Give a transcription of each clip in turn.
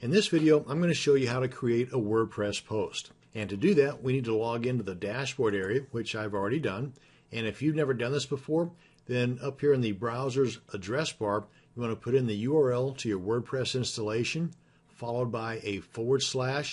In this video, I'm going to show you how to create a WordPress post. And to do that, we need to log into the dashboard area, which I've already done. And if you've never done this before, then up here in the browser's address bar, you want to put in the URL to your WordPress installation, followed by a /wp-admin,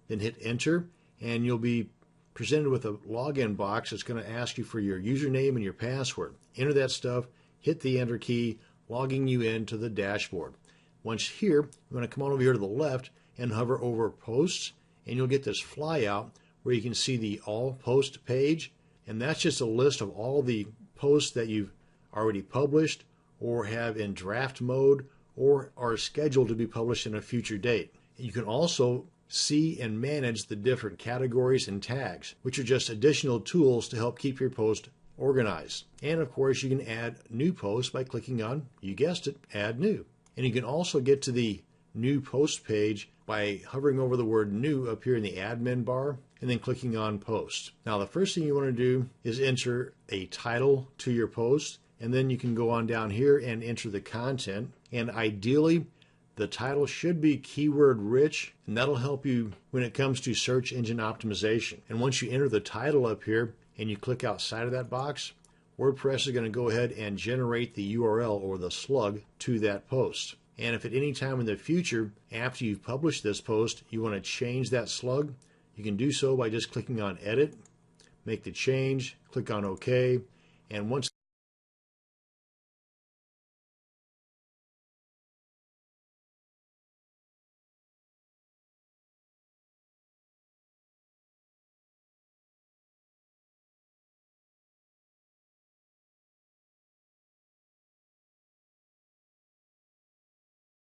then hit enter, and you'll be presented with a login box that's going to ask you for your username and your password. Enter that stuff, hit the enter key, logging you into the dashboard. Once here, you want to come on over here to the left and hover over posts, and you'll get this flyout where you can see the all post page, and that's just a list of all the posts that you've already published or have in draft mode or are scheduled to be published in a future date. You can also see and manage the different categories and tags, which are just additional tools to help keep your post organized. And of course, you can add new posts by clicking on, you guessed it, add new. And you can also get to the new post page by hovering over the word new up here in the admin bar and then clicking on post. Now the first thing you want to do is enter a title to your post, and then you can go on down here and enter the content, and ideally the title should be keyword rich, and that'll help you when it comes to search engine optimization. And once you enter the title up here and you click outside of that box, WordPress is going to go ahead and generate the URL or the slug to that post. And if at any time in the future after you've published this post you want to change that slug, you can do so by just clicking on edit, make the change, click on OK, and once